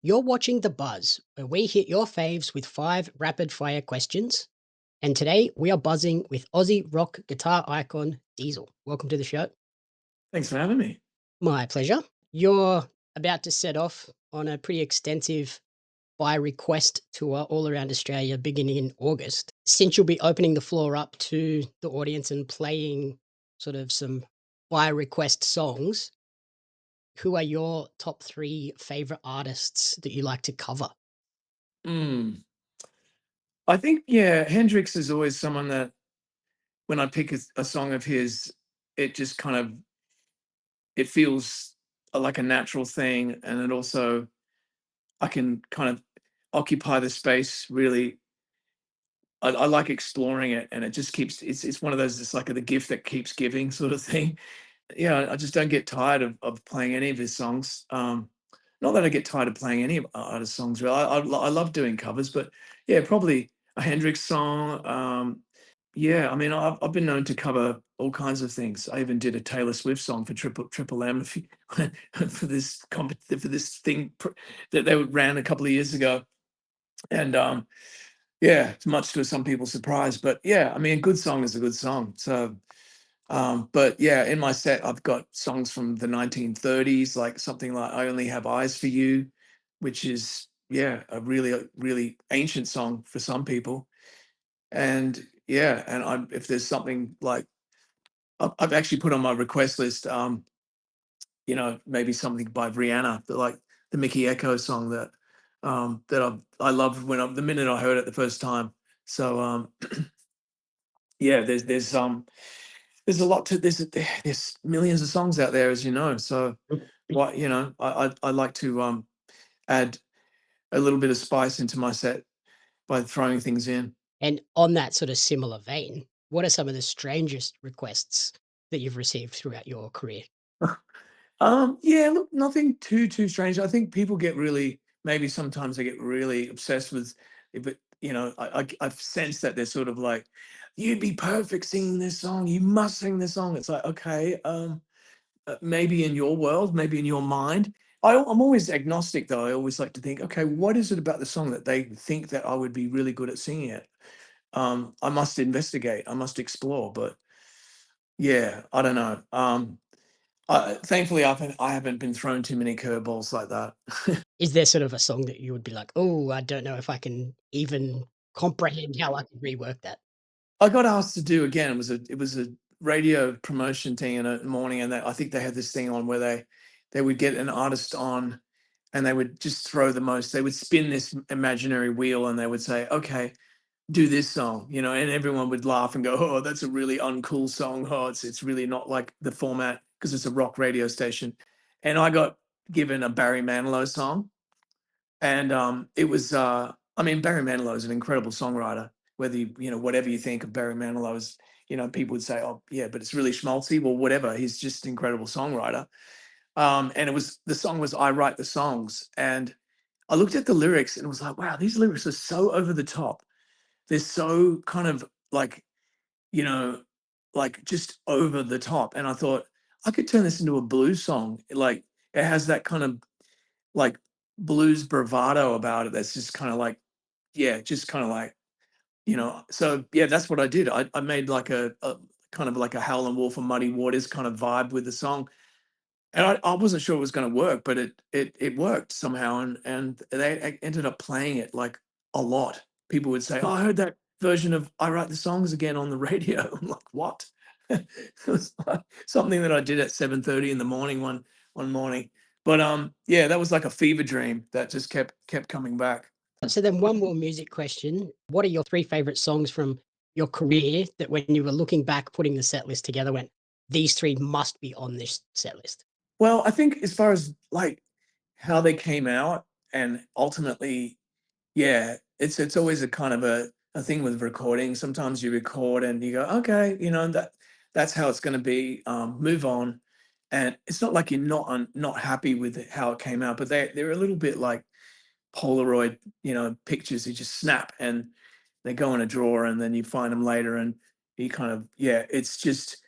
You're watching The Buzz, where we hit your faves with five rapid fire questions. And today we are buzzing with Aussie rock guitar icon Diesel. Welcome to the show. Thanks for having me. My pleasure. You're about to set off on a pretty extensive by request tour all around Australia beginning in August. Since you'll be opening the floor up to the audience and playing sort of some by request songs, who are your top three favorite artists that you like to cover? Mm. I think, yeah, Hendrix is always someone that when I pick a song of his, it just kind of it feels like a natural thing, and it also I can kind of occupy the space really. I like exploring it, and it just keeps. It's one of those. It's like the gift that keeps giving sort of thing. Yeah, I just don't get tired of playing any of his songs. Not that I get tired of playing any of artist songs. Really, I love doing covers, but yeah, probably a Hendrix song. Yeah, I mean, I've been known to cover all kinds of things. I even did a Taylor Swift song for Triple M for for this thing that they ran a couple of years ago, and yeah, it's much to some people's surprise. But yeah, I mean, a good song is a good song. So but yeah, in my set, I've got songs from the 1930s, like something like "I Only Have Eyes for You," which is yeah, a really ancient song for some people. And yeah, and if there's something like I've actually put on my request list, maybe something by Rihanna, like the Mickey Echo song that I loved the minute I heard it the first time. So yeah, there's a lot to there's millions of songs out there, as you know. So what I like to add a little bit of spice into my set by throwing things in. And on that sort of similar vein, what are some of the strangest requests that you've received throughout your career? Yeah, look, nothing too strange. I think people get really maybe sometimes they get really obsessed with if it, I've sensed that they're sort of like, you'd be perfect singing this song. You must sing this song. It's like, okay, maybe in your world, maybe in your mind. I'm always agnostic though. I always like to think, okay, what is it about the song that they think that I would be really good at singing it? I must investigate. I must explore. But yeah, I don't know. Thankfully, I haven't been thrown too many curveballs like that. Is there sort of a song that you would be like, "Oh, I don't know if I can even comprehend how I could rework that?" I got asked to do again. It was a radio promotion thing in a morning, and I think they had this thing on where they would get an artist on, and they would just throw the most. They would spin this imaginary wheel, and they would say, "Okay, do this song," and everyone would laugh and go, "Oh, that's a really uncool song. Oh, it's really not like the format because it's a rock radio station." And I got given a Barry Manilow song, and it was I mean, Barry Manilow is an incredible songwriter. Whether whatever you think of Barry Manilow, is people would say, "Oh, yeah, but it's really schmaltzy." Well, whatever. He's just an incredible songwriter. And the song was "I Write the Songs," and I looked at the lyrics and was like, "Wow, these lyrics are so over the top. They're so kind of like you know, like just over the top." And I thought I could turn this into a blues song. Like it has that kind of like blues bravado about it. That's just kind of like, yeah, just kind of like, so yeah, that's what I did. I made like a kind of like a Howlin' Wolf or Muddy Waters kind of vibe with the song. And I wasn't sure it was going to work, but it worked somehow. And they ended up playing it like a lot. People would say, "Oh, I heard that version of I Write the Songs again on the radio." I'm like, what? It was like something that I did at 7:30 in the morning one morning. But yeah, that was like a fever dream that just kept coming back. So then one more music question. What are your three favorite songs from your career that when you were looking back, putting the set list together went, "These 3 must be on this set list"? Well, I think as far as like how they came out and ultimately, yeah, it's always a kind of a thing with recording. Sometimes you record and you go, okay, that's how it's going to be. Move on, and it's not like you're not happy with how it came out, but they're a little bit like Polaroid, pictures. You just snap and they go in a drawer, and then you find them later, and you kind of yeah, it's just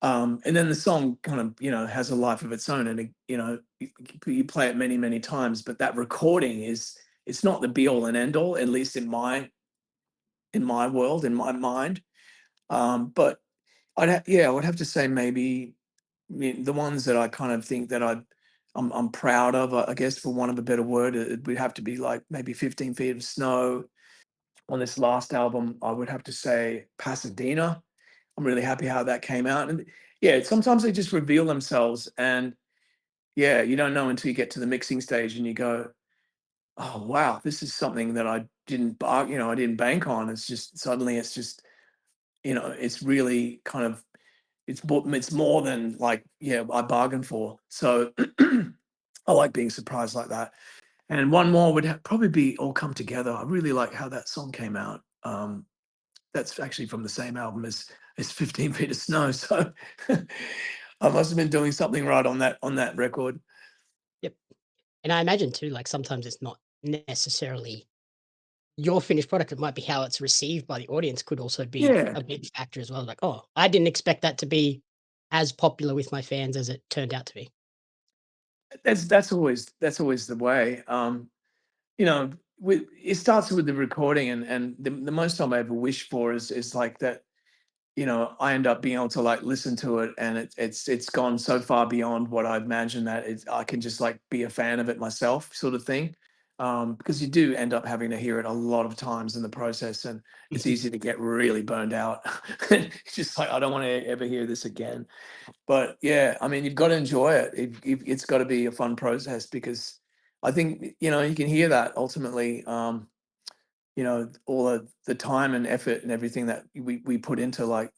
And then the song kind of, has a life of its own, and you play it many, many times. But that recording is, it's not the be all and end all, at least in my world, in my mind. But I would have to say maybe, the ones that I kind of think that I'm proud of, I guess, for want of a better word, it would have to be like maybe 15 Feet of Snow. On this last album, I would have to say Pasadena. I'm really happy how that came out. And yeah, sometimes they just reveal themselves. And yeah, you don't know until you get to the mixing stage and you go, oh wow, this is something that I didn't bank on. It's just suddenly it's just, it's really kind of, it's more than like, yeah, I bargained for. So I like being surprised like that. And one more would probably be All Come Together. I really like how that song came out. That's actually from the same album as 15 Feet of Snow. So I must have been doing something right on that record. Yep. And I imagine too, like sometimes it's not necessarily your finished product, it might be how it's received by the audience could also be Yeah, a big factor as well. Like, oh, I didn't expect that to be as popular with my fans as it turned out to be. that's always the way. You know, it starts with the recording, and the most time I ever wish for is like that, I end up being able to like listen to it, and it's gone so far beyond what I imagined that I can just like be a fan of it myself, sort of thing. Because you do end up having to hear it a lot of times in the process, and it's easy to get really burned out. It's just like I don't want to ever hear this again. But yeah, I mean, you've got to enjoy it. It's got to be a fun process because I think you can hear that ultimately. All the time and effort and everything that we put into, like,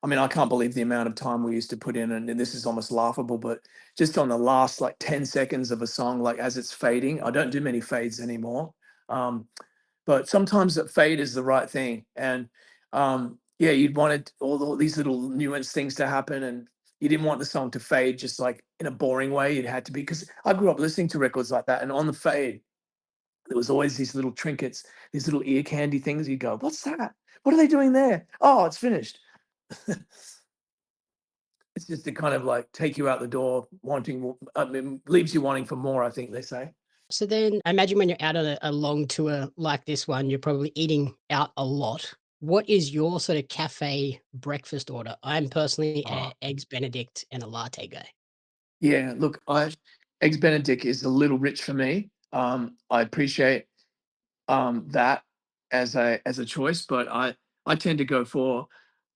I mean, I can't believe the amount of time we used to put in, and this is almost laughable, but just on the last like 10 seconds of a song, like as it's fading, I don't do many fades anymore. Um, but sometimes that fade is the right thing. And yeah, you'd wanted all these little nuanced things to happen, and you didn't want the song to fade just like in a boring way. It had to be, because I grew up listening to records like that, and on the fade, there was always these little trinkets, these little ear candy things. You'd go, "What's that? What are they doing there? Oh, it's finished." It's just to kind of like take you out the door wanting, I mean, leaves you wanting for more, I think they say. So then I imagine when you're out on a long tour like this one, you're probably eating out a lot. What is your sort of cafe breakfast order? I'm personally Oh, a eggs Benedict and a latte guy. yeah, look, I eggs Benedict is a little rich for me. I appreciate that as a choice, but I tend to go for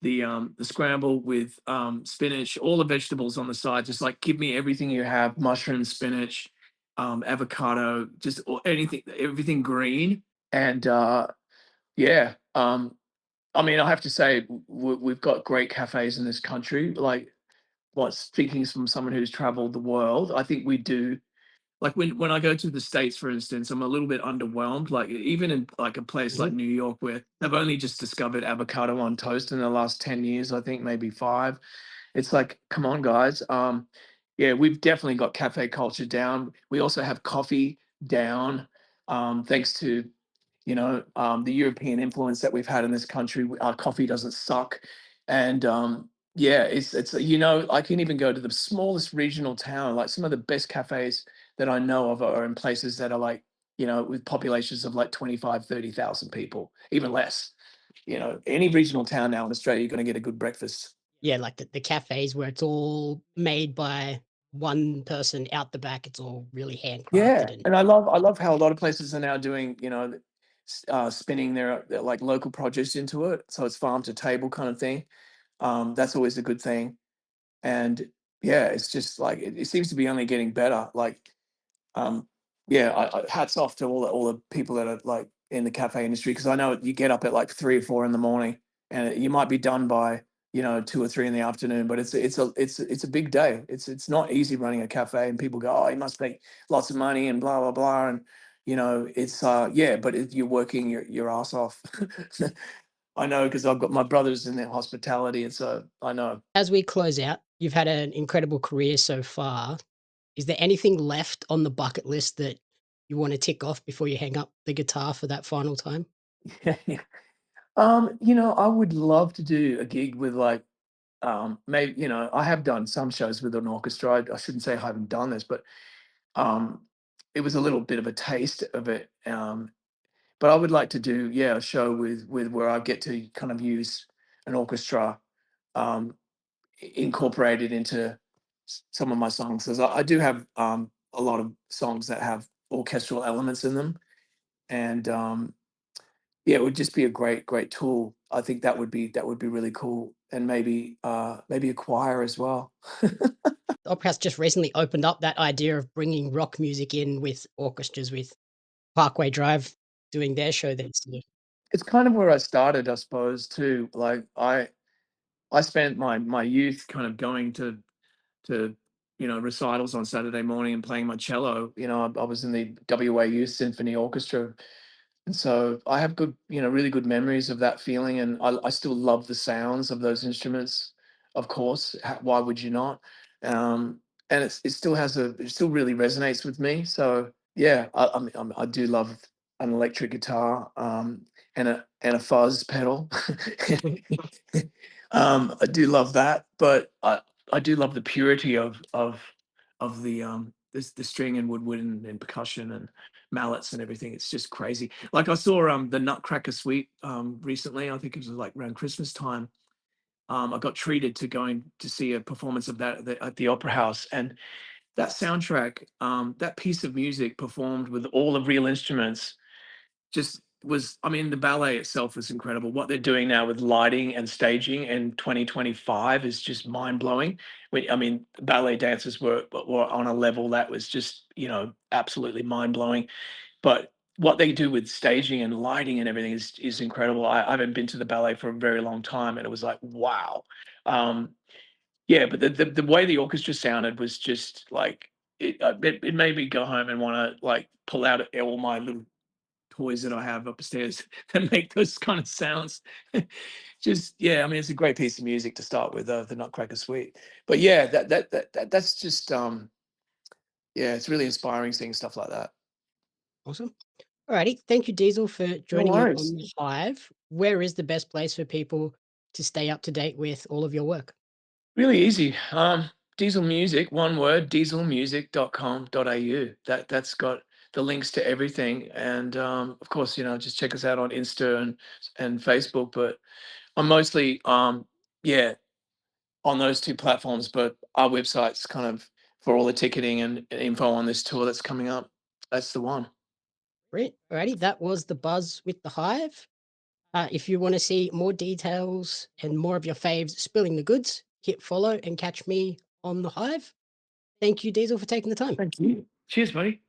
the scramble with spinach, all the vegetables on the side. Just like give me everything you have: mushroom, spinach, avocado, just anything, everything green. And yeah, I mean, I have to say we've got great cafes in this country. Like, what, speaking from someone who's traveled the world, I think we do. Like when I go to the States, for instance, I'm a little bit underwhelmed. Like even in like a place like Mhm. New York, where they've only just discovered avocado on toast in the last 10 years, I think maybe five. It's like, come on, guys. Yeah, we've definitely got cafe culture down. We also have coffee down, thanks to the European influence that we've had in this country. Our coffee doesn't suck, and yeah, it's I can even go to the smallest regional town. Like some of the best cafes that I know of are in places that are like, with populations of like 25, 30,000 people, even less. Any regional town now in Australia, you're going to get a good breakfast. Yeah, like the cafes where it's all made by one person out the back. It's all really Yeah, handcrafted and and I love how a lot of places are now doing, spinning their like local produce into it, so it's farm to table kind of thing. That's always a good thing. And yeah, it's just like it seems to be only getting better. Like, um, yeah, hats off to all the people that are like in the cafe industry, because I know you get up at like 3 or 4 in the morning, and you might be done by 2 or 3 in the afternoon. But it's a big day. It's not easy running a cafe, and people go, oh, you must make lots of money and blah blah blah, and it's yeah, but you're working your ass off. I know, because I've got my brothers in their hospitality, and so I know. as we close out, you've had an incredible career so far. Is there anything left on the bucket list that you wanna tick off before you hang up the guitar for that final time? I would love to do a gig with like maybe, I have done some shows with an orchestra. I shouldn't say I haven't done this, but um, it was a little bit of a taste of it. But I would like to do, yeah, a show with where I get to kind of use an orchestra, um, incorporated into some of my songs. Because I do have a lot of songs that have orchestral elements in them, and yeah, it would just be a great tool. I think that would be really cool, and maybe a choir as well. Opera's just recently opened up that idea of bringing rock music in with orchestras, with Parkway Drive doing their show this year. It's kind of where I started, I suppose, too. Like I spent my youth kind of going to recitals on Saturday morning and playing my cello. I was in the WA Youth Symphony Orchestra, and so I have really good memories of that feeling, and I still love the sounds of those instruments. Of course, why would you not? And it still really resonates with me. So yeah, I do love an electric guitar, and a fuzz pedal. I do love that, but I do love the purity of the string and woodwind and percussion and mallets and everything. It's just crazy. Like I saw the Nutcracker Suite recently. I think it was like around Christmas time. I got treated to going to see a performance of that at the Opera House, and that soundtrack, that piece of music performed with all the real instruments, just was, I mean, the ballet itself was incredible. What they're doing now with lighting and staging in 2025 is just mind blowing. I mean, ballet dancers were on a level that was just, absolutely mind blowing. But what they do with staging and lighting and everything is incredible. I haven't been to the ballet for a very long time, and it was like, wow. Um, yeah, but the way the orchestra sounded was just like it made me go home and want to like pull out all my little toys that I have upstairs that make those kind of sounds. Just yeah, I mean, it's a great piece of music to start with, the Nutcracker Suite. But yeah, that's just yeah, it's really inspiring seeing stuff like that. Awesome. Alrighty. Thank you, Diesel, for No joining me worries. on the Hive. Where is the best place for people to stay up to date with all of your work? Really easy. Diesel Music, one word, dieselmusic.com.au. That's got the links to everything. And of course, just check us out on Insta and Facebook. But I'm mostly yeah, on those two platforms, but our website's kind of for all the ticketing and info on this tour that's coming up. That's the one. Great. Alrighty. That was the buzz with the Hive. If you want to see more details and more of your faves spilling the goods, hit follow and catch me on the Hive. Thank you, Diesel, for taking the time. Thank you. Cheers, buddy.